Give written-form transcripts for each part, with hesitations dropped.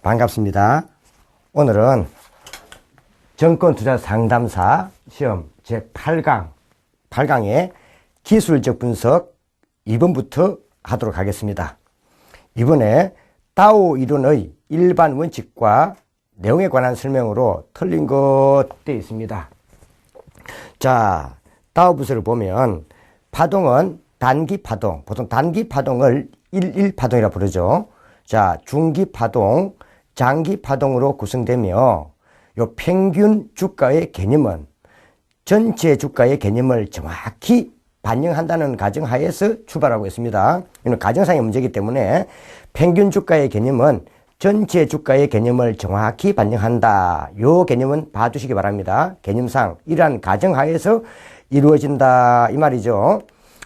반갑습니다. 오늘은 정권투자상담사 시험 제8강의 기술적 분석 2번부터 하도록 하겠습니다. 이번에 다오 이론의 일반 원칙과 내용에 관한 설명으로 틀린 것 되어 있습니다. 자, 다오 부서를 보면 파동은 단기 파동, 보통 단기 파동을 일파동이라 부르죠. 자, 중기 파동, 장기 파동으로 구성되며 요 평균 주가의 개념은 전체 주가의 개념을 정확히 반영한다는 가정하에서 출발하고 있습니다. 이는 가정상의 문제이기 때문에 평균 주가의 개념은 전체 주가의 개념을 정확히 반영한다. 요 개념은 봐두시기 바랍니다. 개념상 이러한 가정하에서 이루어진다 이 말이죠.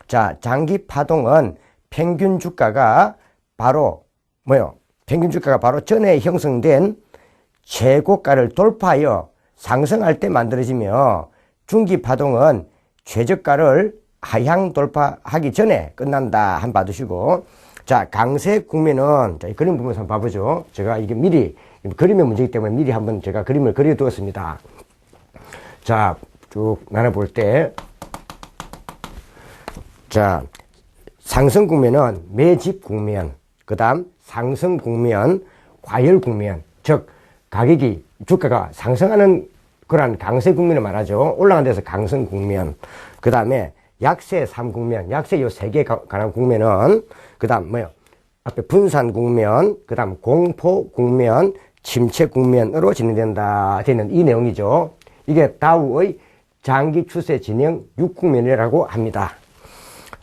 자, 장기 파동은 평균 주가가 바로 평균 주가가 바로 전에 형성된 최고가를 돌파하여 상승할 때 만들어지며 중기 파동은 최저가를 하향 돌파하기 전에 끝난다. 한번 봐두시고. 자, 강세 국면은, 자, 이 그림 보면서 한번 봐보죠. 제가 이게 미리, 그림의 문제이기 때문에 미리 한번 제가 그림을 그려두었습니다. 자, 쭉 나눠볼 때. 자, 상승 국면은 매집 국면, 그 다음 상승 국면, 과열 국면, 즉, 가격이, 주가가 상승하는 그런 강세 국면을 말하죠. 올라간 데서 강승 국면. 그 다음에 약세 3국면, 약세 요 세 개 관한 국면은, 그 다음 앞에 분산 국면, 그 다음 공포 국면, 침체 국면으로 진행된다. 되는 이 내용이죠. 이게 다우의 장기 추세 진행 6국면이라고 합니다.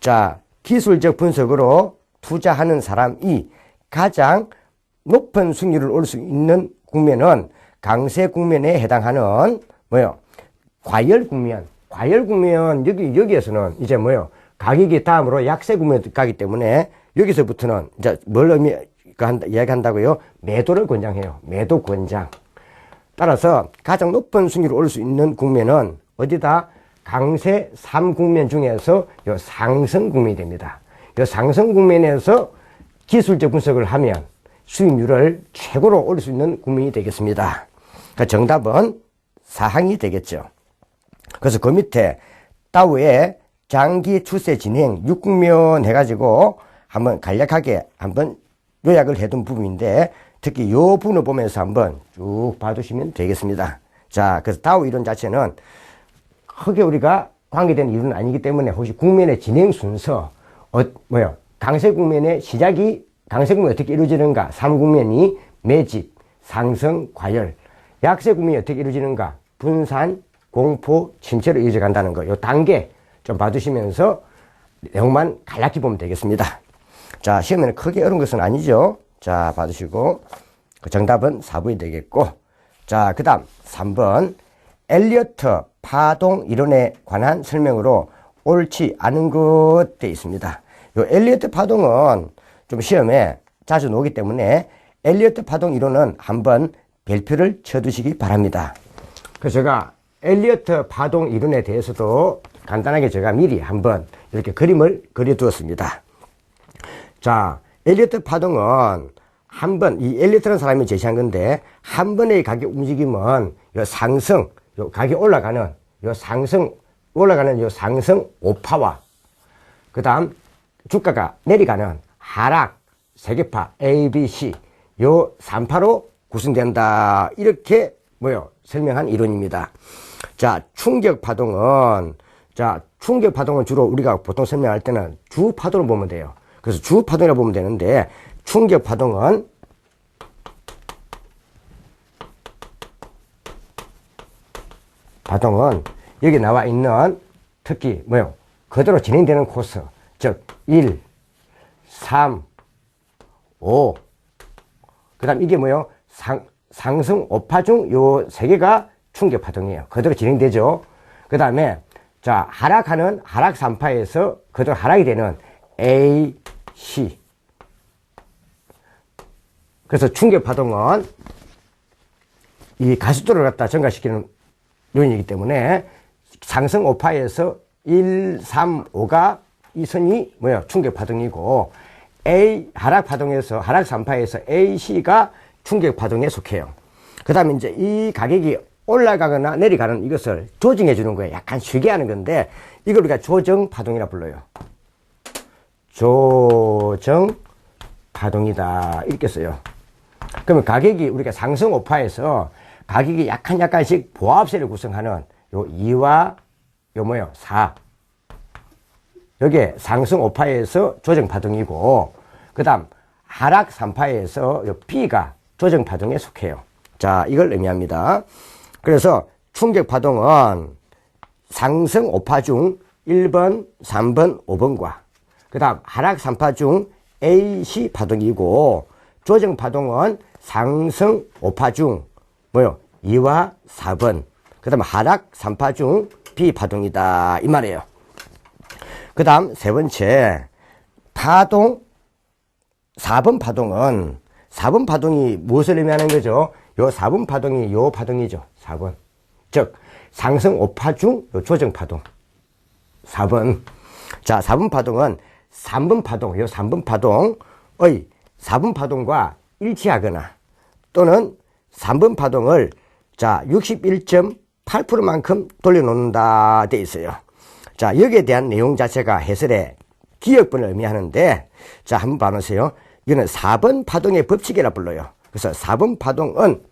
자, 기술적 분석으로 투자하는 사람이 가장 높은 수익률을 얻을 수 있는 국면은 강세 국면에 해당하는 과열 국면. 과열 국면 여기에서는 이제 가격이 다음으로 약세 국면에 가기 때문에 여기서부터는 이제 뭘 이야기한다고요? 매도를 권장해요. 매도 권장. 따라서 가장 높은 수익률을 얻을 수 있는 국면은 어디다? 강세 3국면 중에서 요 상승 국면이 됩니다. 요 상승 국면에서 기술적 분석을 하면 수익률을 최고로 얻을 수 있는 국면이 되겠습니다. 그러니까 정답은 사항이 되겠죠. 그래서 그 밑에 다우의 장기 추세 진행 6국면 해가지고 한번 간략하게 한번 요약을 해둔 부분인데 특히 이 부분을 보면서 한번 쭉 봐두시면 되겠습니다. 자, 그래서 다우 이론 자체는 크게 우리가 관계되는 이론은 아니기 때문에 혹시 국면의 진행 순서 강세 국면의 시작이 강세 국면이 어떻게 이루어지는가? 3국면이 매집, 상승, 과열. 약세 국면이 어떻게 이루어지는가? 분산, 공포, 침체로 이어져 간다는 거. 요 단계 좀 봐두시면서 내용만 간략히 보면 되겠습니다. 자, 시험에는 크게 어려운 것은 아니죠. 자, 봐두시고. 정답은 4번이 되겠고. 자, 그 다음 3번. 엘리어트 파동 이론에 관한 설명으로 옳지 않은 것 되어 있습니다. 요 엘리어트 파동은 좀 시험에 자주 나오기 때문에 엘리어트 파동 이론은 한번 별표를 쳐두시기 바랍니다. 그래서 제가 엘리어트 파동 이론에 대해서도 간단하게 제가 미리 한번 이렇게 그림을 그려두었습니다. 자, 엘리어트 파동은 이 엘리어트라는 사람이 제시한 건데, 한 번의 가격 움직임은 요 상승, 요 가격 올라가는 상승 오파와, 그 다음 주가가 내려가는 하락, 세계파, A, B, C, 요 3파로 구성된다. 이렇게 설명한 이론입니다. 자, 충격 파동은 주로 우리가 보통 설명할 때는 주 파동을 보면 돼요. 그래서 주 파동이라고 보면 되는데, 충격 파동은 여기 나와 있는 특히 그대로 진행되는 코스, 즉 1, 3, 5, 그 다음 이게 상승 5파 중 요 3개가 충격 파동이에요. 그대로 진행되죠. 그 다음에 자, 하락 3파에서 그대로 하락이 되는 A, C. 그래서 충격 파동은 이 가속도를 갖다 증가시키는 요인이기 때문에 상승 5파에서 1, 3, 5가 이 선이 충격 파동이고, 하락 파동에서, 하락 3파에서 A, C가 충격 파동에 속해요. 그 다음에 이제 이 가격이 올라가거나 내려가는 이것을 조정해 주는 거예요. 약간 쉬게 하는 건데, 이걸 우리가 조정 파동이라 불러요. 조정 파동이다. 이렇게 써요. 그러면 가격이 우리가 상승 오파에서 가격이 약간씩 보합세를 구성하는 요 2와 요 뭐요? 4. 여기에 상승 오파에서 조정 파동이고, 그 다음 하락 3파에서 요 B가 조정 파동에 속해요. 자, 이걸 의미합니다. 그래서 충격 파동은 상승 5파 중 1번, 3번, 5번과 그 다음 하락 3파 중 A, C 파동이고, 조정 파동은 상승 5파 중 뭐요? 2와 4번, 그 다음 하락 3파 중 B 파동이다 이 말이에요. 그 다음 세 번째 파동 4번 파동은 4번 파동이 무엇을 의미하는 거죠? 요 4번 파동이 요 파동이죠. 4번. 즉 상승 5파 중 요 조정 파동 4번. 자, 4번 파동은 3번 파동, 요 3번 파동의 4번 파동과 일치하거나 또는 3번 파동을 자 61.8%만큼 돌려놓는다 돼 있어요. 자, 여기에 대한 내용 자체가 해설의 기억분을 의미하는데, 자, 한번 봐보세요. 이거는 4번 파동의 법칙이라 불러요. 그래서 4번 파동은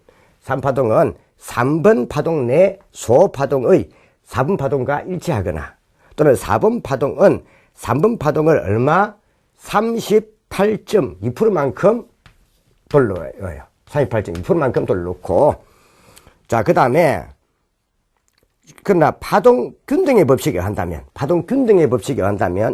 3번 파동 내 소파동의 4번 파동과 일치하거나 또는 4번 파동은 3번 파동을 얼마? 38.2%만큼 돌려요. 38.2%만큼 돌려놓고, 자, 그 다음에 그러나 파동 균등의 법칙에 한다면,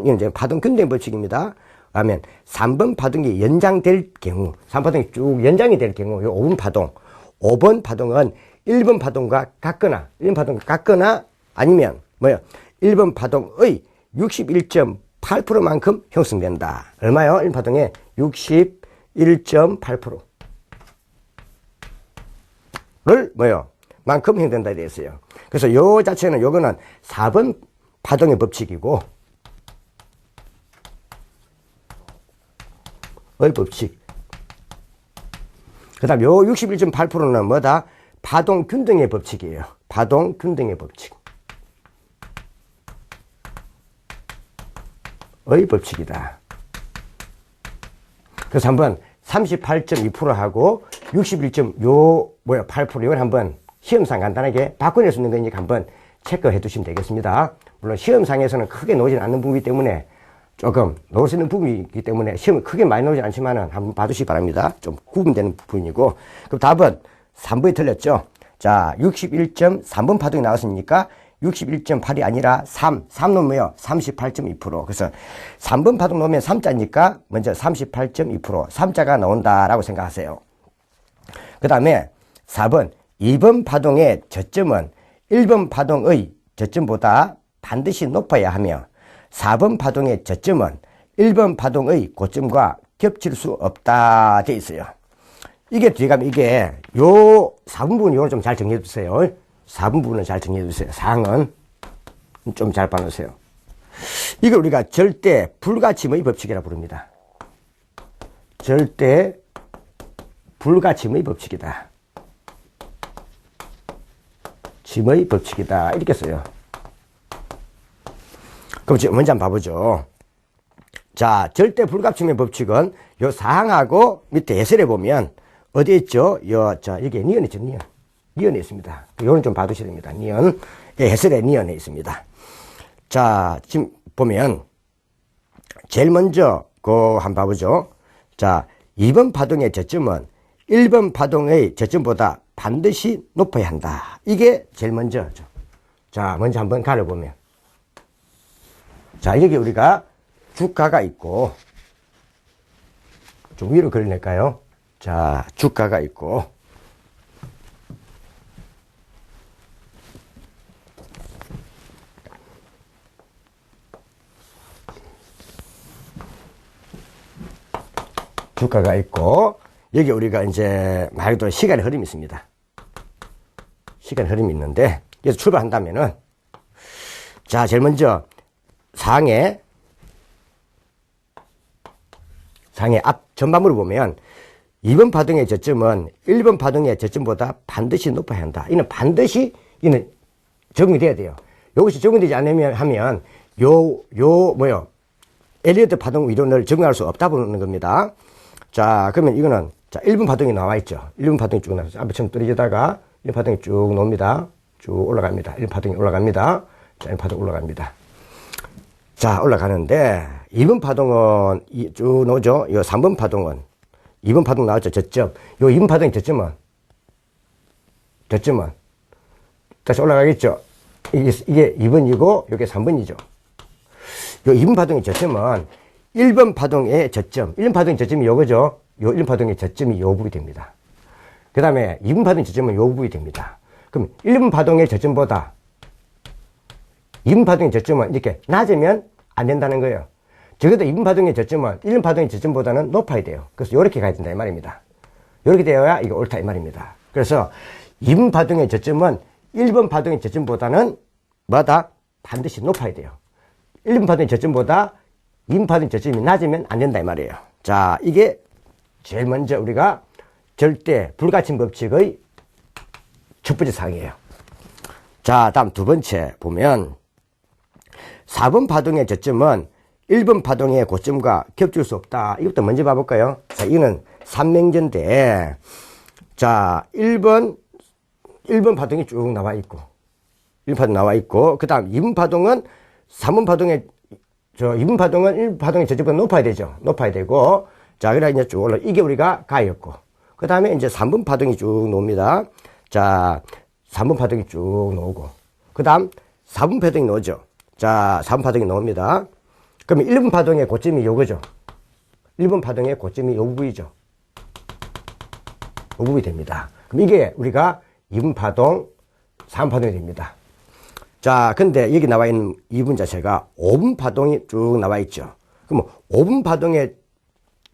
이건 이제 파동 균등의 법칙입니다. 하면 3번 파동이 연장될 경우, 3파동이 쭉 연장이 될 경우, 요 5번 파동은 1번 파동과 같거나, 아니면, 1번 파동의 61.8%만큼 형성된다. 얼마요? 1번 파동의 61.8%를, 만큼 형성된다. 되어 있어요. 그래서 요 자체는, 요거는 4번 파동의 법칙이고, 의 법칙. 그 다음 요 61.8%는 뭐다? 파동 균등의 법칙이에요. 파동 균등의 법칙. 의 법칙이다. 그래서 한번 38.2%하고 61.8% 이걸 한번 시험상 간단하게 바꿔낼 수 있는 거니까 한번 체크해 두시면 되겠습니다. 물론 시험상에서는 크게 나오지는 않는 부분이기 때문에 조금 넣을 수 있는 부분이기 때문에 시험이 크게 많이 나오지 않지만은 한번 봐주시기 바랍니다. 좀 구분되는 부분이고. 그럼 답은 3번이 틀렸죠. 자, 61.3번 파동이 나왔으니까 61.8이 아니라 3 넣으면 38.2%. 그래서 3번 파동 넣으면 3자니까 먼저 38.2%, 3자가 나온다라고 생각하세요. 그 다음에 4번, 2번 파동의 저점은 1번 파동의 저점보다 반드시 높아야 하며 4번 파동의 저점은 1번 파동의 고점과 겹칠 수 없다 돼 있어요. 이게 뒤에 가면 이게 요 4번 부분 요걸 좀 잘 정리해 주세요. 4번 부분은 잘 정리해 주세요. 사항은 좀 잘 봐놓으세요. 이걸 우리가 절대 불가침의 법칙이라 부릅니다. 절대 불가침의 법칙이다. 침의 법칙이다. 이렇게 써요. 그럼 지금 먼저 한번 봐보죠. 자, 절대 불가침의 법칙은 요 사항하고 밑에 해설해 보면 어디에 있죠? 이게 니언에 있죠, 니언. 니언에 있습니다. 요건 좀 봐두셔야 됩니다. 니언. 예, 해설에 니언에 있습니다. 자, 지금 보면 제일 먼저 한번 봐보죠. 자, 2번 파동의 저점은 1번 파동의 저점보다 반드시 높아야 한다. 이게 제일 먼저죠. 자, 먼저 한번 가려보면. 자, 여기 우리가 주가가 있고, 좀 위로 그려낼까요? 자, 주가가 있고, 여기 우리가 이제 말 그대로 시간의 흐름이 있습니다. 시간의 흐름이 있는데, 여기서 출발한다면은, 자, 제일 먼저, 상해 앞 전반부를 보면 2번 파동의 저점은 1번 파동의 저점보다 반드시 높아야 한다. 이는 반드시, 이는 적용이 돼야 돼요. 이것이 적용되지 않으면, 엘리어트 파동 이론을 적용할 수 없다 보는 겁니다. 자, 그러면 이거는, 자, 1번 파동이 나와 있죠. 1번 파동이 쭉 나와서 앞에 처음 떨어지다가 1번 파동이 쭉 나옵니다. 쭉 올라갑니다. 1번 파동이 올라갑니다. 자, 1번 파동 올라갑니다. 자, 올라가는데, 2번 파동은 쭉 나오죠. 이 3번 파동은, 2번 파동 나왔죠. 저점. 요 2번 파동의 저점은, 다시 올라가겠죠. 이게 2번이고, 이게 3번이죠. 요 2번 파동의 저점은 1번 파동의 저점, 1번 파동의 저점이 요거죠. 요 1번 파동의 저점이 요 부분이 됩니다. 그 다음에 2번 파동의 저점은 요 부분이 됩니다. 그럼 1번 파동의 저점보다 2번 파동의 저점은 이렇게 낮으면 안 된다는 거예요. 적어도 2번 파동의 저점은 1번 파동의 저점보다는 높아야 돼요. 그래서 요렇게 가야 된다 이 말입니다. 요렇게 되어야 이게 옳다 이 말입니다. 그래서 2번 파동의 저점은 1번 파동의 저점보다는 뭐다? 반드시 높아야 돼요. 1번 파동의 저점보다 2번 파동의 저점이 낮으면 안 된다 이 말이에요. 자, 이게 제일 먼저 우리가 절대 불가침 법칙의 첫 번째 사항이에요. 자, 다음 두 번째 보면 4번 파동의 저점은 1번 파동의 고점과 겹칠 수 없다. 이것부터 먼저 봐볼까요? 자, 이거는 삼명제인데, 자, 1번 파동이 쭉 나와 있고, 1번 파동 나와 있고, 그 다음 2번 파동은 2번 파동의 저점보다 높아야 되죠. 높아야 되고, 자, 그래 이제 쭉 올라. 이게 우리가 가였고, 그 다음에 이제 3번 파동이 쭉 나옵니다. 자, 3번 파동이 쭉 나오고, 그 다음 4번 파동이 나오죠. 자, 4번 파동이 나옵니다. 그러면 1번 파동의 고점이 요거죠. 1번 파동의 고점이 요 부분이죠. 요 부분이 됩니다. 그럼 이게 우리가 2번 파동, 3번 파동이 됩니다. 자, 근데 여기 나와 있는 2번 자체가 5번 파동이 쭉 나와 있죠. 그럼 5번 파동의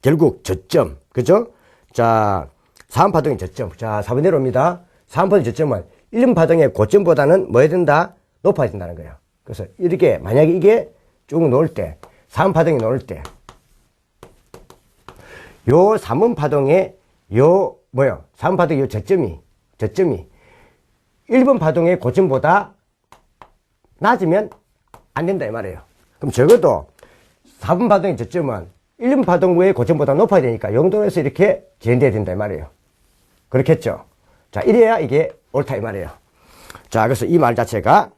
결국 저점, 그죠? 자, 4번 파동의 저점. 자, 4번 내려옵니다. 4번 파동의 저점은 1번 파동의 고점보다는 뭐 해야 된다? 높아야 된다는 거예요. 그래서 이렇게, 만약에 이게 쭉 놓을 때, 3번 파동이 놓을 때, 요 3번 파동의 3번 파동의 요 저점이 1번 파동의 고점보다 낮으면 안 된다 이 말이에요. 그럼 적어도 4번 파동의 저점은 1번 파동의 고점보다 높아야 되니까 영도에서 이렇게 재현돼야 된다 이 말이에요. 그렇겠죠? 자, 이래야 이게 옳다 이 말이에요. 자, 그래서 이 말 자체가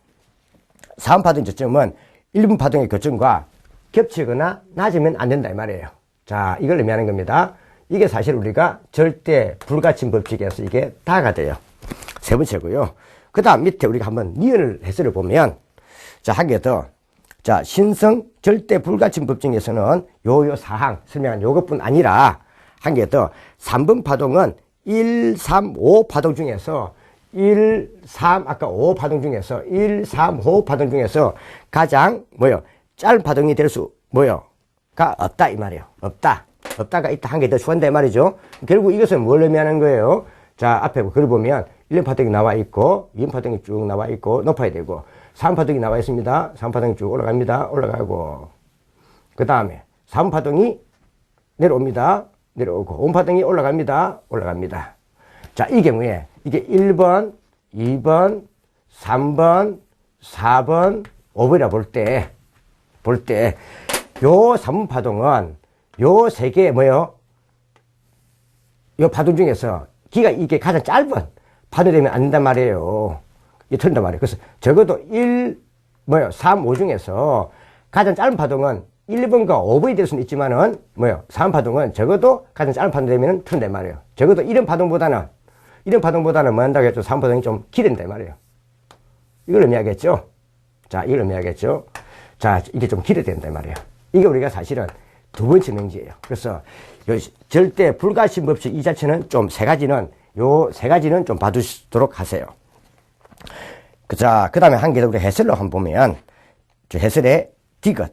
4번 파동의 저점은 1번 파동의 고점과 겹치거나 낮으면 안 된다 이 말이에요. 자, 이걸 의미하는 겁니다. 이게 사실 우리가 절대 불가침 법칙에서 이게 다가 돼요. 세 번째고요. 그 다음 밑에 우리가 한번 니은을 해설을 보면, 자, 한 개 더. 자, 신성 절대 불가침 법칙에서는 요 사항 설명한 요것뿐 아니라 한 개 더. 3번 파동은 1, 3, 5 파동 중에서 1, 3, 아까 5 파동 중에서 1, 3, 5 파동 중에서 가장 짧은 파동이 될 수 가 없다 이 말이에요. 없다가 있다 한 개 더 추가한다 이 말이죠. 결국 이것은 뭘 의미하는 거예요? 자, 앞에 글을 보면 1번 파동이 나와 있고 2번 파동이 쭉 나와 있고 높아야 되고 3번 파동이 나와 있습니다. 3번 파동이 쭉 올라갑니다. 올라가고 그 다음에 4번 파동이 내려옵니다. 내려오고 5번 파동이 올라갑니다. 자, 이 경우에 이게 1번, 2번, 3번, 4번, 5번이라 볼 때 요 3번 파동은 요 세 개 요 파동 중에서 이게 가장 짧은 파동이 되면 안 된단 말이에요. 이게 틀린단 말이에요. 그래서 적어도 3, 5 중에서 가장 짧은 파동은 1번과 5번이 될 수는 있지만은 3번 파동은 적어도 가장 짧은 파동이 되면 틀린단 말이에요. 적어도 이런 파동보다는 뭐 한다고 했죠? 3번 파동이 좀 기댄단 말이에요. 이걸 의미하겠죠? 자, 이걸 의미하겠죠? 자, 이게 좀 기대된단 말이에요. 이게 우리가 사실은 두 번째 명제예요. 그래서 절대 불가침 법칙 이 자체는 좀 세 가지는 좀 봐두시도록 하세요. 자, 그 다음에 한 개 더 우리 해설로 한번 보면, 해설의 디귿.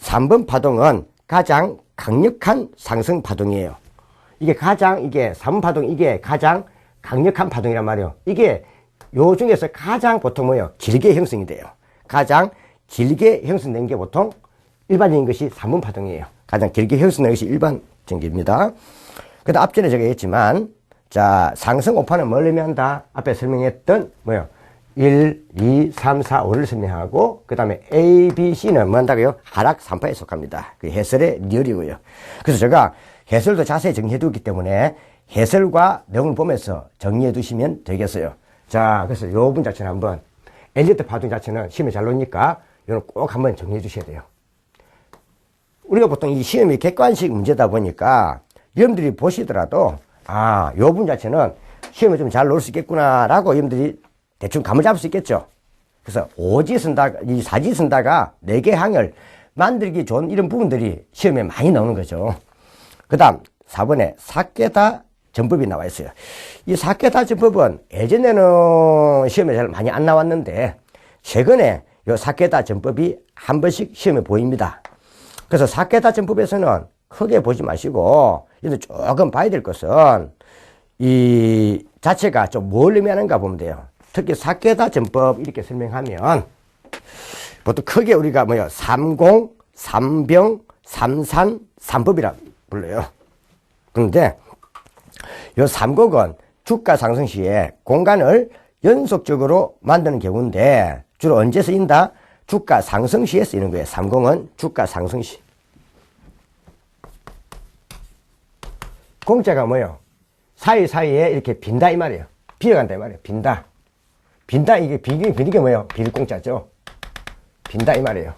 3번 파동은 가장 강력한 상승 파동이에요. 이게 3번 파동, 이게 가장 강력한 파동이란 말이에요. 이게 요 중에서 가장 보통 길게 형성이 돼요. 가장 길게 형성된 게 보통 일반적인 것이 3번 파동이에요. 가장 길게 형성된 것이 일반적인 겁니다. 근데 앞전에 제가 했지만, 자, 상승 5파는 뭘 의미한다? 앞에 설명했던, 1, 2, 3, 4, 5를 설명하고, 그 다음에 A, B, C는 뭐 한다고요? 하락 3파에 속합니다. 그 해설의 리얼이고요. 그래서 제가 해설도 자세히 정리해 두기 때문에 해설과 내용을 보면서 정리해 두시면 되겠어요. 자, 그래서 요 부분 자체는 한번, 엘리어트 파동 자체는 시험에 잘 나오니까, 이건 꼭 한번 정리해 주셔야 돼요. 우리가 보통 이 시험이 객관식 문제다 보니까, 여러분들이 보시더라도, 요 부분 자체는 시험에 좀 잘 나올 수 있겠구나라고 여러분들이 대충 감을 잡을 수 있겠죠. 그래서 오지 쓴다, 이 사지 쓴다가 4개 항을 만들기 좋은 이런 부분들이 시험에 많이 나오는 거죠. 그 다음 4번에 사케다 전법이 나와 있어요. 이 사케다 전법은 예전에는 시험에 잘 많이 안 나왔는데 최근에 이 사케다 전법이 한 번씩 시험에 보입니다. 그래서 사케다 전법에서는 크게 보지 마시고 이제 조금 봐야 될 것은 이 자체가 좀 뭘 의미하는가 보면 돼요. 특히 사케다 전법 이렇게 설명하면 보통 크게 우리가 30, 3병, 3산, 3법이라 불러요. 그런데 이 3곡은 주가 상승 시에 공간을 연속적으로 만드는 경우인데 주로 언제 쓰인다? 주가 상승 시에 쓰이는 거예요. 3공은 주가 상승 시. 공짜가 뭐예요? 사이사이에 이렇게 빈다 이 말이에요. 비어간다 이 말이에요. 빈다. 빈다, 이게 비는 게 뭐예요? 빌 공짜죠. 빈다 이 말이에요.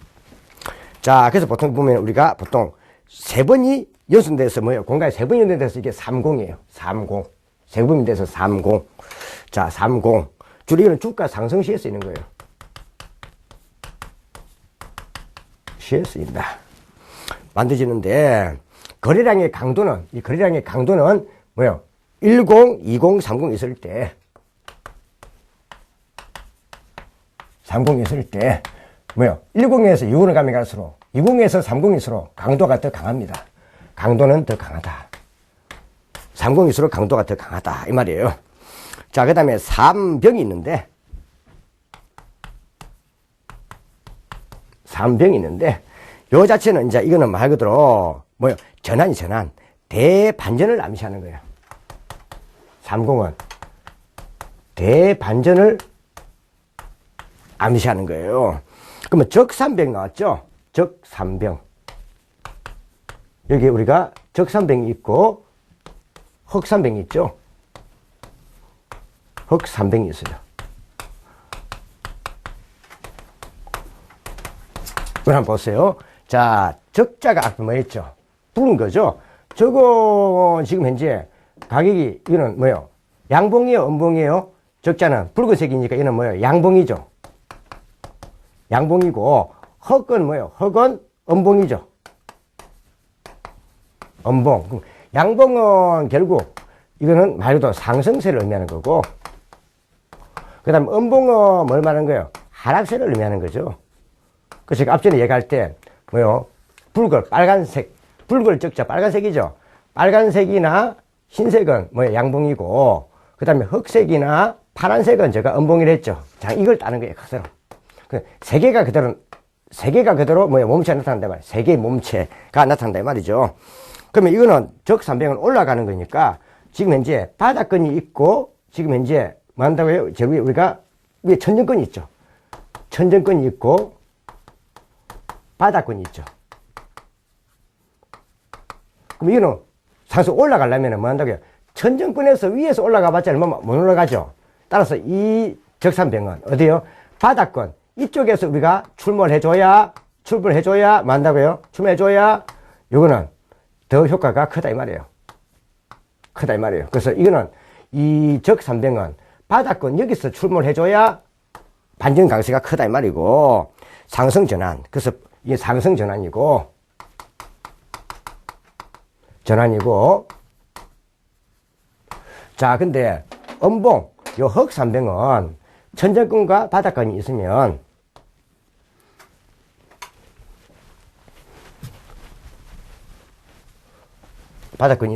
자, 그래서 보통 보면 우리가 보통 3번이 연속돼서 뭐예요? 공간이 3번이 연속돼서 이게 30이에요. 30. 3번이 돼서 30. 자, 30. 주로 이거는 주가 상승 시에 쓰이는 거예요. 시에 쓰인다. 만들어지는데, 거래량의 강도는, 이 거래량의 강도는 뭐예요? 10, 20, 30 있을 때, 30 있을 때, 10에서 20을 가면 갈수록, 20에서 30일수록 강도가 더 강합니다. 강도는 더 강하다. 30일수록 강도가 더 강하다. 이 말이에요. 자, 그 다음에 3병이 있는데, 3병이 있는데, 요 자체는 이제 이거는 말 그대로, 전환이 전환. 대반전을 암시하는 거예요. 30은 대반전을 암시하는 거예요. 그러면 적산병 나왔죠? 적산병. 여기 우리가 적산병이 있고 흑산병이 있죠? 흑산병이 있어요. 이걸 한번 보세요. 자, 적자가 아까 뭐 했죠? 부른 거죠? 저거 지금 현재 가격이 이거는 뭐예요? 양봉이에요? 음봉이에요? 적자는 붉은색이니까 이거는 뭐예요? 양봉이죠. 양봉이고 흑은 뭐예요? 흑은 음봉이죠. 음봉. 양봉은 결국 이거는 말 그대로 상승세를 의미하는 거고 그 다음에 음봉은 뭘 말하는 거예요? 하락세를 의미하는 거죠. 그래서 제가 앞전에 얘기할 때 뭐예요? 붉은 빨간색 붉은 적자 빨간색이죠. 빨간색이나 흰색은 뭐예요? 양봉이고 그 다음에 흑색이나 파란색은 제가 음봉이라 했죠. 자, 이걸 따는 거예요. 그대로. 세 개가 그대로 뭐예요? 몸체가 나타난다 말이에요. 세 개의 몸체가 나타난다 말이죠. 그러면 이거는 적산병은 올라가는 거니까 지금 현재 바닥권이 있고 지금 현재 뭐 한다고요? 저 위에 우리가 위에 천정권이 있죠. 천정권이 있고 바닥권이 있죠. 그럼 이거는 상승 올라가려면 뭐 한다고요? 천정권에서 위에서 올라가 봤자 얼마 못 올라가죠. 따라서 이 적산병은 어디요? 바닥권. 이쪽에서 우리가 출몰해줘야 뭐 한다고요? 출몰해줘야 이거는 더 효과가 크다 이 말이에요. 크다 이 말이에요. 그래서 이거는 이 적산병은 바닥권 여기서 출몰해줘야 반전 강세가 크다 이 말이고 상승 전환. 그래서 이게 상승 전환이고 자, 근데 음봉, 요 흑산병은 천정권과 바닥권이 있으면 바닥권이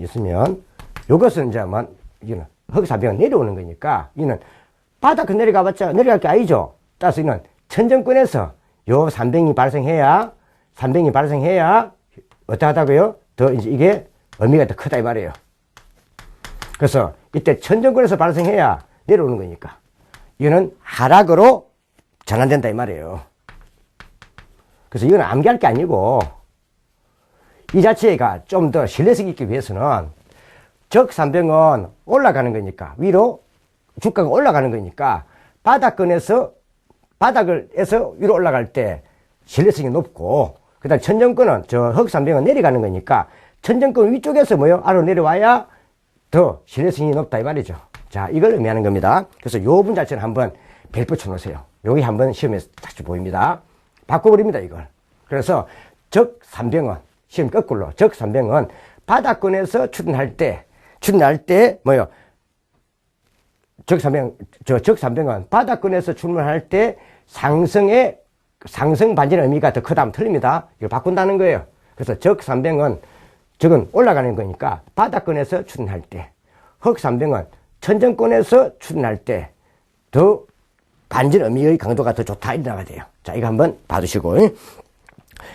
있으면 요것은 이제 뭐 이거는 흑산병은 내려오는 거니까 이는 바닥권 내려가봤자 내려갈 게 아니죠. 따라서 이는 천정권에서 요 산병이 발생해야 어떠하다고요? 더 이제 이게 의미가 더 크다 이 말이에요. 그래서 이때 천정권에서 발생해야 내려오는 거니까 이거는 하락으로 전환된다 이 말이에요. 그래서 이건 암기할 게 아니고 이 자체가 좀 더 신뢰성 있기 위해서는 적산병은 올라가는 거니까 위로 주가가 올라가는 거니까 바닥에서 위로 올라갈 때 신뢰성이 높고 그다음 천정권은 저 흑산병은 내려가는 거니까 천정권 위쪽에서 뭐요? 아래로 내려와야 더 신뢰성이 높다 이 말이죠. 자, 이걸 의미하는 겁니다. 그래서 요 분 자체는 한번 별표 쳐놓으세요. 여기 한번 시험에서 자주 보입니다. 바꿔버립니다 이걸. 그래서 적산병은 시험 거꾸로 적산병은 바닥권에서 추진할 때 뭐요? 적산병은 바닥권에서 출몰할 때 상승 반전의 의미가 더 크다면 틀립니다. 이걸 바꾼다는 거예요. 그래서 적산병은 올라가는 거니까 바닥권에서 추진할 때, 흑산병은 천정권에서 추진할 때 더 반전 의미의 강도가 더 좋다 이렇게 돼요. 자, 이거 한번 봐두시고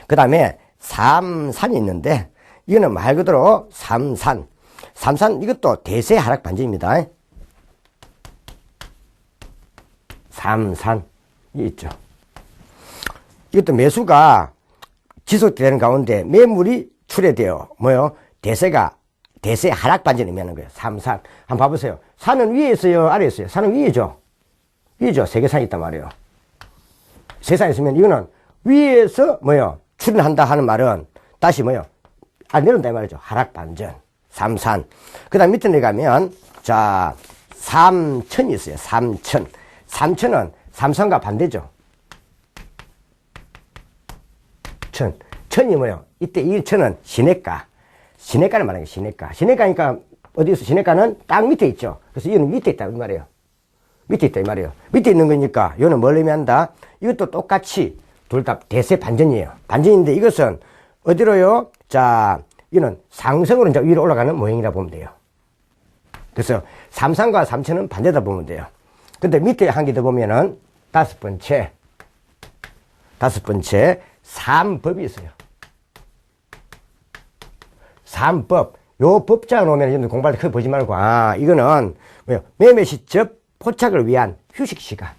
그 다음에 삼산이 있는데 이거는 말 그대로 삼산 이것도 대세 하락 반전입니다. 삼산이 있죠. 이것도 매수가 지속되는 가운데 매물이 출회되어 뭐요? 대세 하락 반전을 의미하는 거예요. 삼산. 한번 봐보세요. 산은 위에 있어요? 아래에 있어요? 산은 위에죠. 세 개 산이 있단 말이에요. 세 산 있으면 이거는 위에서 뭐요? 출현한다 하는 말은 다시 뭐요? 내려온다 이 말이죠. 하락 반전. 삼산. 그 다음 밑에 내려가면 자, 삼천이 있어요. 삼천은 삼산과 반대죠. 천이 뭐요? 이때 이 천은 시내가를 말하는 거예요. 시내가니까 어디 있어? 시내가는 땅 밑에 있죠. 그래서 이거는 밑에 있다 이 말이에요. 밑에 있는 거니까 이거는 뭘 의미한다? 이것도 똑같이 둘 다 대세 반전이에요. 반전인데 이것은 어디로요? 자, 이거는 상승으로 이제 위로 올라가는 모형이라 보면 돼요. 그래서 삼산과 삼천은 반대다 보면 돼요. 근데 밑에 한 개 더 보면은 다섯 번째 삼법이 있어요. 삼법. 요 법장을 오면 공부할 때 크게 보지 말고, 이거는 뭐요? 매매 시점 포착을 위한 휴식 시간.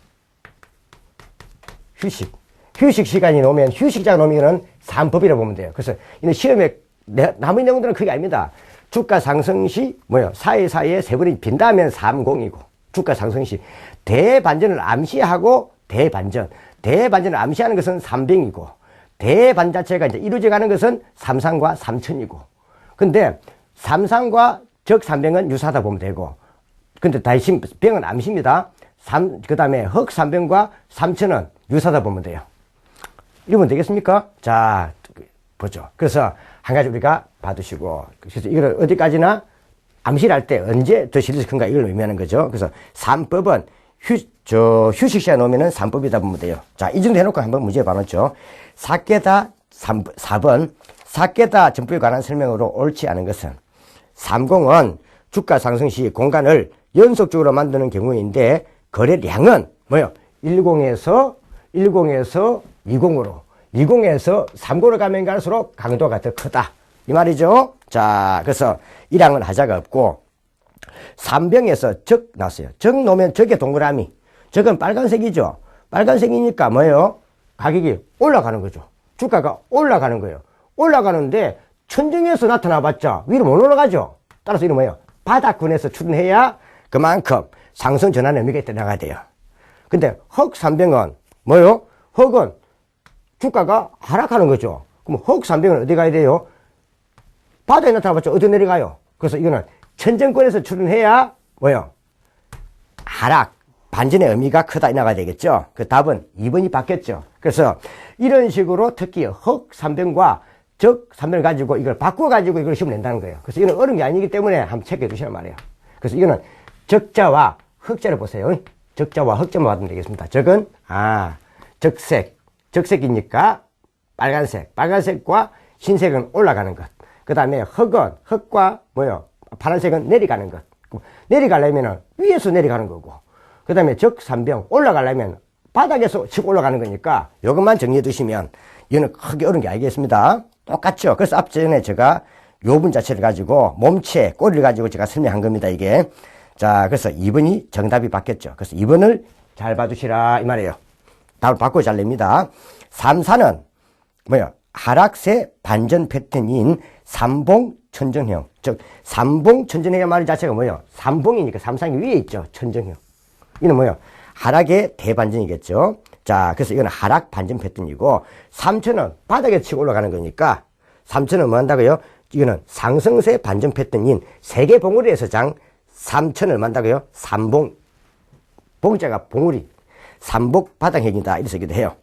휴식 시간이 오면, 휴식장 오면은 삼법이라고 보면 돼요. 그래서 이는 시험에 남은 내용들은 그게 아닙니다. 주가 상승 시 뭐요? 사이사이에 세 번이 빈다면 삼공이고, 주가 상승 시 대반전을 암시하고 대반전을 암시하는 것은 삼병이고, 대반 자체가 이제 이루어져 가는 것은 삼산과 삼천이고, 근데 삼산과 적삼병은 유사하다 보면 되고, 근데 다시 병은 암시입니다. 그 다음에 흑삼병과 삼천은 유사하다 보면 돼요. 이러면 되겠습니까? 자, 보죠. 그래서 한 가지 우리가 봐두시고, 그래서 이걸 어디까지나 암시를 할 때 언제 더 실력이 큰가 이걸 의미하는 거죠. 그래서 삼법은 휴식 시간 오면은 삼법이다 보면 돼요. 자, 이 정도 해놓고 한번 문제 봐놓죠. 사케다 4번 사케다 전부에 관한 설명으로 옳지 않은 것은, 삼공은 주가 상승 시 공간을 연속적으로 만드는 경우인데 거래량은 뭐요? 10에서 20으로 20에서 30으로 가면 갈수록 강도가 더 크다 이 말이죠. 자, 그래서 이랑은 하자가 없고, 삼병에서 적 나왔어요. 적 놓으면 적의 동그라미, 적은 빨간색이죠. 빨간색이니까 뭐예요? 가격이 올라가는 거죠. 주가가 올라가는 거예요. 올라가는데 천정에서 나타나봤자 위로 못 올라가죠. 따라서 이런 뭐예요? 바닥권에서 출현해야 그만큼 상승 전환의 의미가 있다 나가야 돼요. 근데 흑삼병은 뭐예요? 흑은 주가가 하락하는 거죠. 그럼 흑삼병은 어디 가야 돼요? 바닥에 나타나봤자 어디 내려가요? 그래서 이거는 천정권에서 출현해야 뭐예요? 하락 반전의 의미가 크다 이 나가야 되겠죠. 그 답은 2번이 바뀌었죠. 그래서 이런 식으로 특히 흑삼병과 적삼병을 가지고 이걸 바꿔가지고 이걸 시험을 낸다는 거예요. 그래서 이건 어려운 게 아니기 때문에 한번 체크해 두시란 말이에요. 그래서 이거는 적자와 흑자를 보세요. 적자와 흑자만 받으면 되겠습니다. 적은 적색이니까 빨간색과 흰색은 올라가는 것. 그 다음에 흑과 뭐요? 파란색은 내려가는 것. 내려가려면 위에서 내려가는 거고, 그 다음에 적삼병 올라가려면 바닥에서 치고 올라가는 거니까 이것만 정리해 두시면 이거는 크게 어려운 게 아니겠습니다. 똑같죠. 그래서 앞전에 제가 요분 자체를 가지고 몸체, 꼬리를 가지고 제가 설명한 겁니다, 이게. 자, 그래서 2번이 정답이 바뀌었죠. 그래서 2번을 잘 봐주시라, 이 말이에요. 답을 바꾸고 잘 냅니다. 3, 4는 뭐야? 하락세 반전 패턴인 삼봉 천정형. 즉, 삼봉 천정형의 말 자체가 뭐예요? 삼봉이니까 삼상이 위에 있죠. 천정형. 이는 뭐예요? 하락의 대반전이겠죠. 자, 그래서 이건 하락 반전 패턴이고, 3천은 바닥에 치고 올라가는 거니까, 3천은 뭐 한다고요? 이거는 상승세 반전 패턴인 세계 봉우리에서 장 3천을 만다고요? 삼봉. 봉자가 봉우리. 삼복 바닥형이다. 이렇게 쓰기도 해요.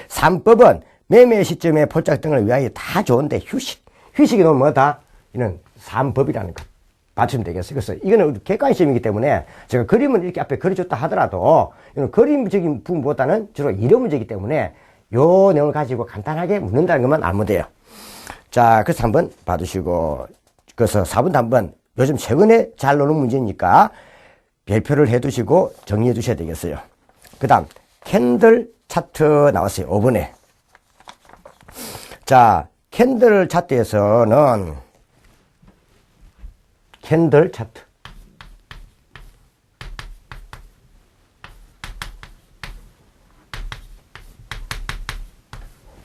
3법은 매매 시점에 포착 등을 위하여 다 좋은데 휴식. 휴식이 너무 뭐다? 이는 3법이라는 것. 맞추면 되겠어요. 그래서 이거는 객관 시험이기 때문에 제가 그림을 이렇게 앞에 그려줬다 하더라도 이건 그림적인 부분보다는 주로 이론 문제이기 때문에 요 내용을 가지고 간단하게 묻는다는 것만 알면 돼요. 자, 그래서 한번 봐두시고, 그래서 4번도 한번 요즘 최근에 잘 노는 문제니까 별표를 해두시고 정리해 두셔야 되겠어요. 그 다음 캔들 차트 나왔어요. 5번에. 자, 캔들 차트에서는 캔들 차트.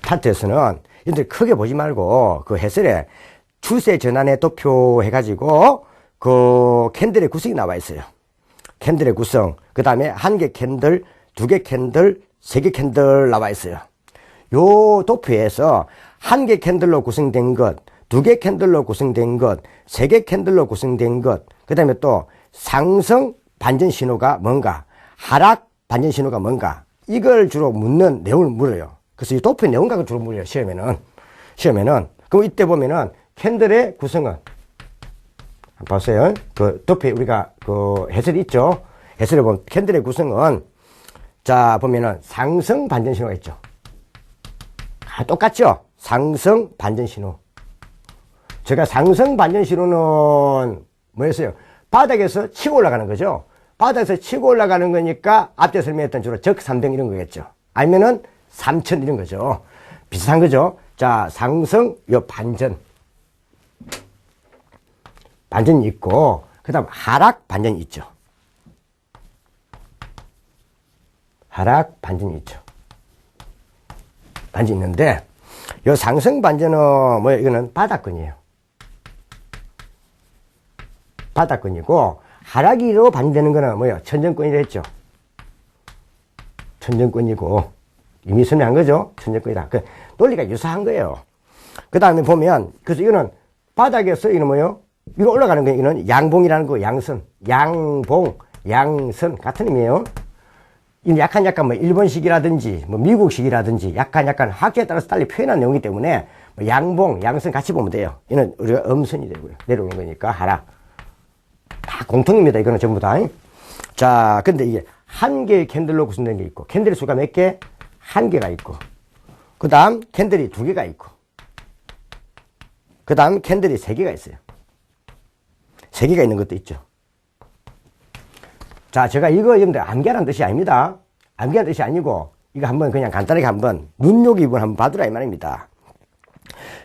차트에서는 이들 크게 보지 말고 그 해설에 추세 전환의 도표 해가지고 그 캔들의 구성이 나와 있어요. 캔들의 구성. 그 다음에 한 개 캔들, 두 개 캔들, 세 개 캔들 나와 있어요. 요 도표에서 한 개 캔들로 구성된 것, 두 개 캔들로 구성된 것, 세 개 캔들로 구성된 것, 그 다음에 또 상승 반전 신호가 뭔가, 하락 반전 신호가 뭔가, 이걸 주로 묻는 내용을 물어요. 그래서 이 도표 내용각을 주로 물어요, 시험에는. 그럼 이때 보면은 캔들의 구성은, 한번 보세요. 그 도표에 우리가 그 해설이 있죠. 해설에 보면 캔들의 구성은, 자, 보면은 상승 반전 신호가 있죠. 똑같죠? 상승 반전 신호. 제가 상승 반전 신호는 뭐였어요? 바닥에서 치고 올라가는 거죠. 바닥에서 치고 올라가는 거니까 앞에 설명했던 주로 적삼등 이런 거겠죠. 아니면은 3천 이런 거죠. 비슷한 거죠. 자, 상승, 요 반전이 있고, 그 다음 하락 반전이 있죠. 하락 반전이 있죠. 반전이 있는데, 요 상승 반전은 뭐예요? 이거는 바닥권이에요. 바닥권이고, 하락이로 반전되는 거는 뭐예요? 천정권이라 했죠. 천정권이고, 이미 설명한 거죠. 천정권이다. 그 논리가 유사한 거예요. 그 다음에 보면, 그래서 이거는 바닥에서 이거는 뭐예요? 위로 올라가는 거예요. 이거는 양봉이라는 거, 양선. 양봉, 양선. 같은 의미예요. 이는 약간 뭐 일본식이라든지 뭐 미국식이라든지 약간 학계에 따라서 달리 표현한 내용이기 때문에 뭐 양봉, 양선 같이 보면 돼요. 이는 우리가 음선이 되고요. 내려오는 거니까 하락. 다 공통입니다. 이거는 전부 다. 자, 근데 이게 한 개의 캔들로 구성된 게 있고, 캔들의 수가 몇 개? 한 개가 있고, 그 다음 캔들이 두 개가 있고, 그 다음 캔들이 세 개가 있어요. 세 개가 있는 것도 있죠. 자, 제가 이거 여러분들 암기하라는 뜻이 아닙니다. 암기하는 뜻이 아니고, 이거 한번 그냥 간단하게 한번 눈요기분 한번 봐두라 이 말입니다.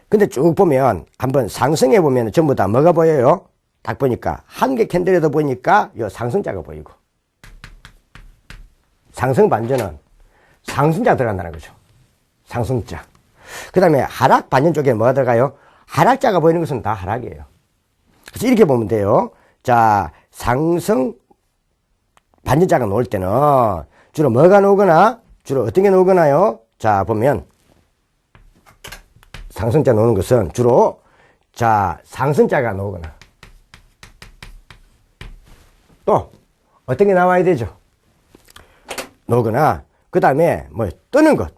근데 쭉 보면, 한번 상승해 보면 전부 다 뭐가 보여요? 딱 보니까, 한 개 캔들에도 보니까, 요 상승자가 보이고. 상승 반전은 상승자 들어간다는 거죠. 상승자. 그 다음에 하락 반전 쪽에 뭐가 들어가요? 하락자가 보이는 것은 다 하락이에요. 그래서 이렇게 보면 돼요. 자, 상승 반전자가 나올 때는 주로 뭐가 나오거나, 주로 어떤 게 나오거나요? 자, 보면 상승자 나오는 것은 주로 자, 상승자가 나오거나 또 어떤 게 나와야 되죠? 나오거나, 그 다음에 뭐 뜨는 것.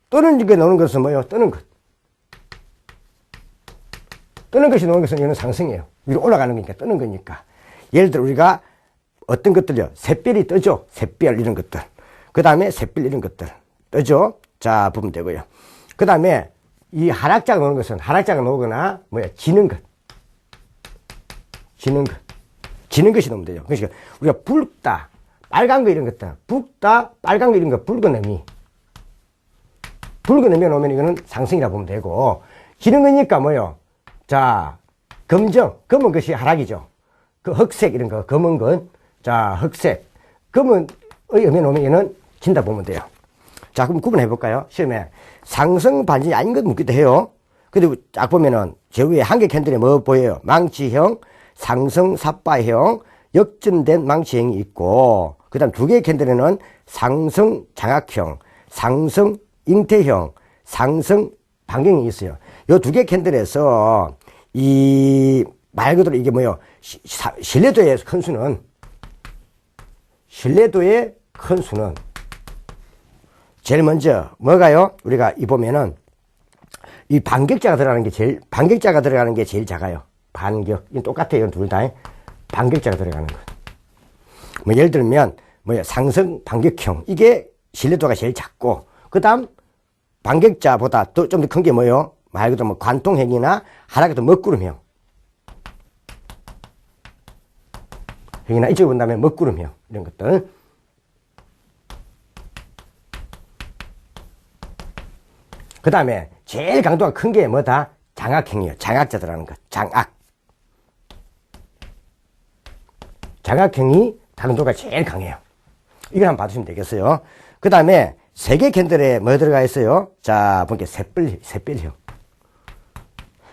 뜨는 게 나오는 것은 뭐예요? 뜨는 것. 뜨는 것이 나오는 것은 이거는 상승이에요. 위로 올라가는 거니까 뜨는 거니까. 예를 들어 우리가 어떤 것들요? 샛별이 뜨죠? 샛별 이런 것들. 그 다음에 샛별 이런 것들. 뜨죠? 자, 보면 되고요. 그 다음에 이 하락자가 나오는 것은 하락자가 나오거나 뭐야? 지는 것. 지는 것. 지는 것이 나오면 되죠. 그러니까 우리가 붉다, 빨간 거 이런 것들, 붓다, 빨간 거 이런 거, 붉은 의미. 붉은 의미가 오면 이거는 상승이라 보면 되고, 지는 거니까 뭐요? 자, 검정, 검은 것이 하락이죠. 그 흑색 이런 거, 검은 건, 자, 흑색. 검은 의미 오면 이거는 진다 보면 돼요. 자, 그럼 구분해 볼까요? 시험에 상승 반전이 아닌 것 묻기도 해요. 근데 딱 보면은 저 위에 한 개 캔들에 뭐 보여요? 망치형, 상승 삿바형, 역전된 망치형이 있고, 그 다음 두 개의 캔들에는 상승 장악형, 상승 잉태형, 상승 반경이 있어요. 요 두 개 캔들에서 말 그대로 이게 뭐요? 신뢰도의 큰 수는, 신뢰도의 큰 수는, 제일 먼저 뭐가요? 우리가 이 보면은 이 반격자가 들어가는 게 제일 작아요. 반격. 이건 똑같아요. 둘 다. 반격자가 들어가는 것. 뭐 예를 들면 뭐야? 상승 반격형. 이게 신뢰도가 제일 작고, 그 다음 반격자보다 좀 더 큰 게 뭐예요? 말 그대로 뭐 관통형이나 하락에도 먹구름형. 형이나 이쪽에 본다면 먹구름형. 이런 것들. 그 다음에 제일 강도가 큰 게 뭐다? 장악형이에요. 장악자 들어가는 것. 장악. 장악형이 강도가 제일 강해요. 이걸 한번 봐주시면 되겠어요. 그 다음에 세 개 캔들에 뭐 들어가 있어요? 자, 보니까 샛별형.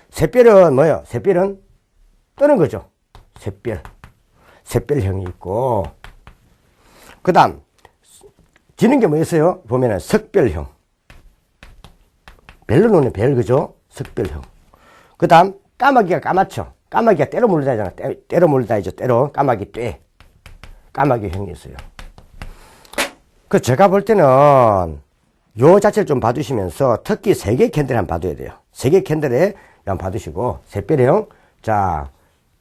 샛별은 뭐예요? 샛별은 뜨는 거죠. 샛별형이 있고, 그 다음 지는 게 뭐 있어요? 보면은 석별형. 별로 놓는 별, 그죠? 석별형. 그 다음 까마귀가 까맣죠. 까마귀가 때로 몰려다니잖아. 때로 몰려다니죠. 때로. 까마귀 떼. 까마귀 형이 있어요. 그 제가 볼 때는 요 자체를 좀 봐두시면서 특히 세 개 캔들 한번 봐둬야 돼요. 세 개 캔들에 한번 봐두시고, 샛별형. 자,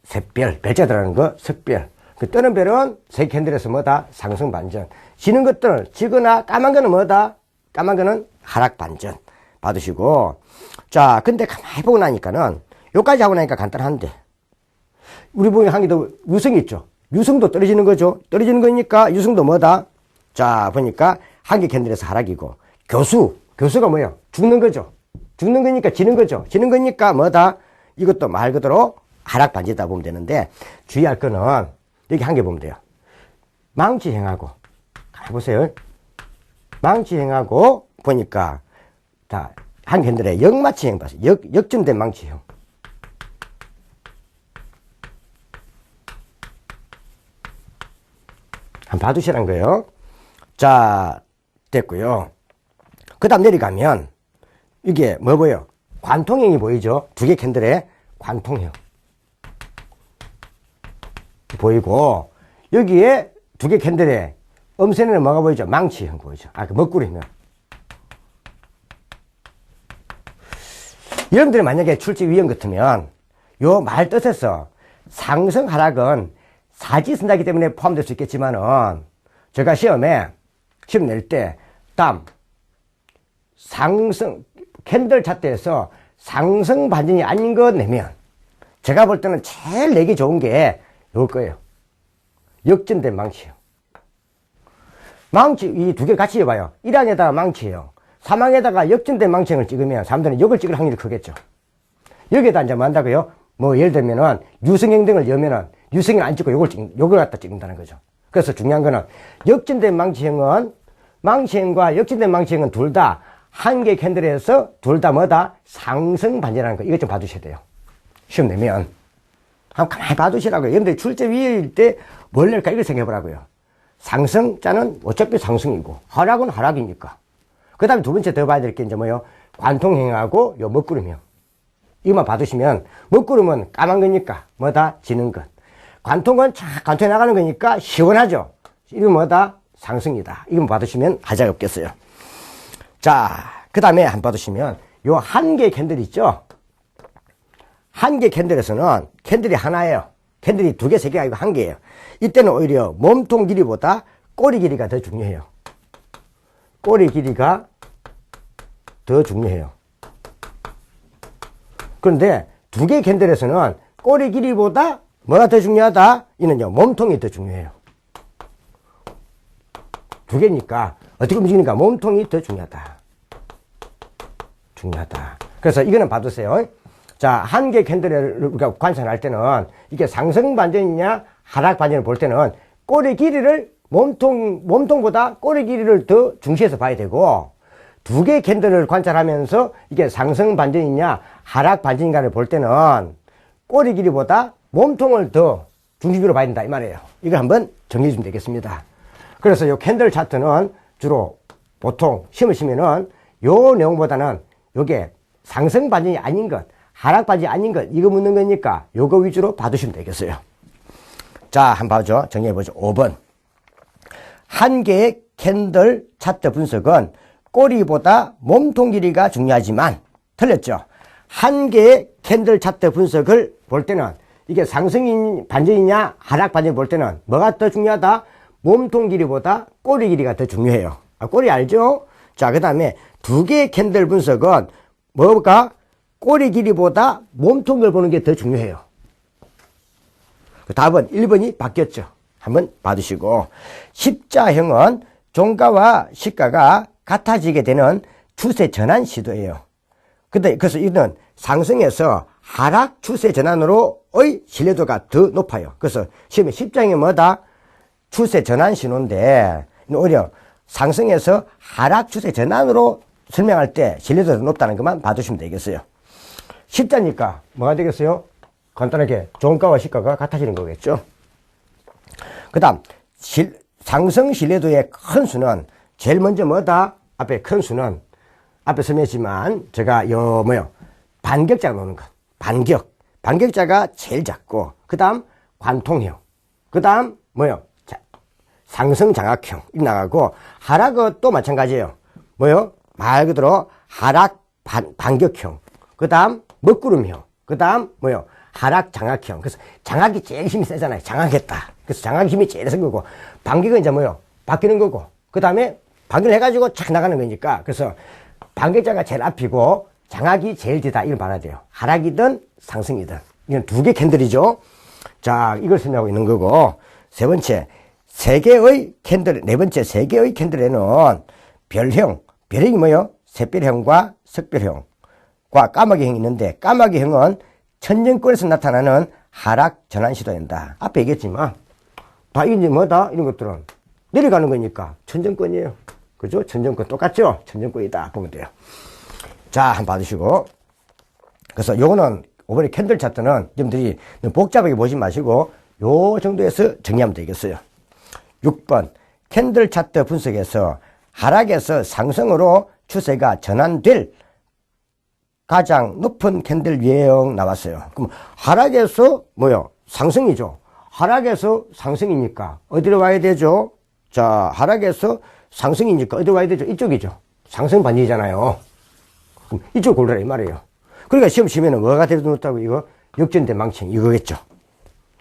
샛별. 별자 들어가는 거, 석별. 그 뜨는 별은 세 캔들에서 뭐다? 상승 반전. 지는 것들, 지거나 까만 거는 뭐다? 까만 거는 하락 반전. 받으시고, 자, 근데 가만히 보고 나니까는, 요까지 하고 나니까 간단한데, 우리 보기 한 개 더 유성이 있죠. 유성도 떨어지는 거죠. 떨어지는 거니까 유성도 뭐다? 자, 보니까 한 개 캔들에서 하락이고, 교수가 뭐예요? 죽는 거죠. 죽는 거니까 지는 거죠. 지는 거니까 뭐다? 이것도 말 그대로 하락 반지다 보면 되는데, 주의할 거는, 여기 한 개 보면 돼요. 망치행하고, 가보세요. 망치행하고, 보니까, 자, 한 캔들에 역마치형 봤어요. 역전된 망치형. 한번 봐두시란 거예요. 자, 됐고요. 그 다음 내려가면, 이게 뭐 보여? 관통형이 보이죠? 두 개 캔들에 관통형. 보이고, 여기에 두 개 캔들에 음선에는 뭐가 보이죠? 망치형 보이죠? 그 먹구리형. 여러분들이 만약에 출제 위원 같으면 요 말 뜻에서 상승 하락은 사지선다기 때문에 포함될 수 있겠지만은, 제가 시험 낼 때 상승 캔들 차트에서 상승 반전이 아닌 거 내면, 제가 볼 때는 제일 내기 좋은 게 요걸 거예요. 역전된 망치요. 망치 이 두 개 같이 해봐요. 1항에다가 망치예요. 3항에다가 역전된 망치형을 찍으면 사람들은 이걸 찍을 확률이 크겠죠. 여기에다 이제 뭐 한다고요? 뭐 예를 들면은 유성형 등을 여면은 유성형 안 찍고 요걸 갖다 찍는다는 거죠. 그래서 중요한 거는 역전된 망치형과 역전된 망치형은 둘 다 한 개 캔들에서 둘 다 뭐다? 상승 반전이라는 거. 이것 좀 봐주셔야 돼요. 시험 내면. 한번 가만히 봐두시라고요. 여러분들 출제 위일 때 뭘 낼까 이걸 생각해보라고요. 상승자는 어차피 상승이고, 하락은 하락이니까. 그 다음에 두 번째 더 봐야 될 게 이제 뭐요? 관통형하고 요 먹구름형. 이것만 봐두시면, 먹구름은 까만 거니까 뭐다? 지는 것. 관통은 쫙 관통해 나가는 거니까 시원하죠? 이건 뭐다? 상승이다. 이건 봐두시면 하자가 없겠어요. 자, 그 다음에 한번 봐두시면, 요 한 개 캔들 있죠? 한 개 캔들에서는 캔들이 하나예요. 캔들이 두 개, 세 개가 아니고 한 개예요. 이때는 오히려 몸통 길이보다 꼬리 길이가 더 중요해요. 꼬리 길이가 더 중요해요. 그런데 두 개 캔들에서는 꼬리 길이보다 뭐가 더 중요하다? 이는요, 몸통이 더 중요해요. 두 개니까 어떻게 움직이니까 몸통이 더 중요하다. 그래서 이거는 봐두세요. 자, 한 개 캔들을 우리가 관찰할 때는 이게 상승 반전이냐 하락 반전을 볼 때는 꼬리 길이를 몸통보다 꼬리 길이를 더 중시해서 봐야 되고, 두 개 캔들을 관찰하면서 이게 상승 반전이냐 하락 반전인가를 볼 때는 꼬리 길이보다 몸통을 더 중심으로 봐야 된다 이 말이에요. 이걸 한번 정리해 주면 되겠습니다. 그래서 요 캔들 차트는 주로 보통 시험을 치면은 요 내용보다는 요게 상승 반전이 아닌 것, 하락 반전이 아닌 것, 이거 묻는 거니까 요거 위주로 봐두시면 되겠어요. 자, 한번 봐죠. 정리해보죠. 5번. 한 개의 캔들 차트 분석은 꼬리보다 몸통 길이가 중요하지만, 틀렸죠? 한 개의 캔들 차트 분석을 볼 때는 이게 상승 반전이냐 하락 반전을 볼 때는 뭐가 더 중요하다? 몸통 길이보다 꼬리 길이가 더 중요해요. 꼬리 알죠? 자, 그 다음에 두 개의 캔들 분석은 뭐가? 꼬리 길이보다 몸통을 보는 게 더 중요해요. 답은 1번이 바뀌었죠. 한번 봐두시고, 십자형은 종가와 시가가 같아지게 되는 추세 전환 시도예요. 그래서 이는 상승에서 하락 추세 전환으로의 신뢰도가 더 높아요. 그래서 시험에 십자형이 뭐다? 추세 전환 신호인데, 오히려 상승에서 하락 추세 전환으로 설명할 때 신뢰도가 더 높다는 것만 봐두시면 되겠어요. 십자니까 뭐가 되겠어요? 간단하게 종가와 시가가 같아지는 거겠죠. 그 다음 상승 신뢰도의 큰 수는 제일 먼저 뭐다? 앞에 큰 수는 앞에 설명했지만 제가 반격자가 나오는 것. 반격자가 제일 작고, 그 다음 관통형, 그 다음 상승 장악형 이 나가고, 하락은 또 마찬가지예요. 말 그대로 하락 반격형, 그 다음 먹구름형, 그 다음 하락 장악형. 그래서 장악이 제일 힘이 세잖아요. 장악했다. 그래서 장악 힘이 제일 센 거고, 반격은 이제 바뀌는 거고, 그 다음에 반격을 해가지고 착 나가는 거니까, 그래서 반격자가 제일 앞이고 장악이 제일 뒤다 이걸 봐야 돼요. 하락이든 상승이든. 이건 두 개 캔들이죠. 자, 이걸 설명하고 있는 거고, 네 번째 세 개의 캔들에는 별형이 샛별형과 석별형과 까마귀형이 있는데, 까마귀형은 천정권에서 나타나는 하락 전환 시도된다. 앞에 얘기했지만 다 이게 뭐다? 이런 것들은 내려가는 거니까 천정권이에요. 그죠? 천정권 똑같죠? 천정권이다 보면 돼요. 자, 한번 봐주시고, 그래서 요거는 이번에 캔들 차트는 여러분들이 복잡하게 보지 마시고 요 정도에서 정리하면 되겠어요. 6번 캔들 차트 분석에서 하락에서 상승으로 추세가 전환될 가장 높은 캔들 유형 나왔어요. 그럼 하락에서 상승이죠. 하락에서 상승이니까 어디로 와야 되죠? 자, 하락에서 상승이니까 어디로 와야 되죠? 이쪽이죠. 상승 반전이잖아요. 그럼 이쪽 골라라 이 말이에요. 그러니까 시험 치면은 뭐가 되도 못하고 이거 역전된 망치형 이거겠죠.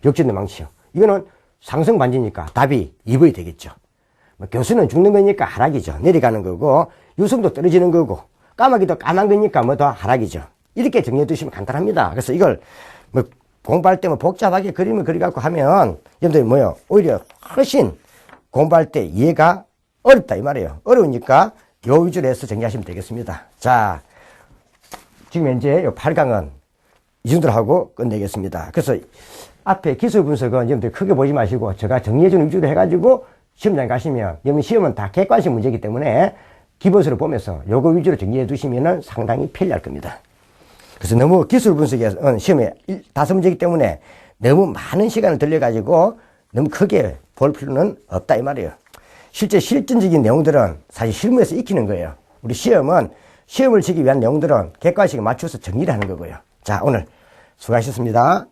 역전된 망치형. 이거는 상승 반전이니까 답이 2번이 되겠죠. 교수는 죽는 거니까 하락이죠. 내려가는 거고, 유성도 떨어지는 거고, 까마귀도 까만 거니까 더 하락이죠. 이렇게 정리해 두시면 간단합니다. 그래서 이걸 공부할 때 복잡하게 그림을 그려갖고 하면 여러분들이 오히려 훨씬 공부할 때 이해가 어렵다 이 말이에요. 어려우니까 요 위주로 해서 정리하시면 되겠습니다. 자, 지금 현재 요 8강은 이 정도로 하고 끝내겠습니다. 그래서 앞에 기술 분석은 여러분들 크게 보지 마시고 제가 정리해주는 위주로 해가지고 시험장 가시면, 여러분 시험은 다 객관식 문제이기 때문에 기본서를 보면서 요거 위주로 정리해 두시면 상당히 편리할 겁니다. 그래서 너무 기술 분석에 시험에 5문제이기 때문에 너무 많은 시간을 들려가지고 너무 크게 볼 필요는 없다 이 말이에요. 실제 실전적인 내용들은 사실 실무에서 익히는 거예요. 우리 시험은 시험을 치기 위한 내용들은 객관식에 맞춰서 정리를 하는 거고요. 자, 오늘 수고하셨습니다.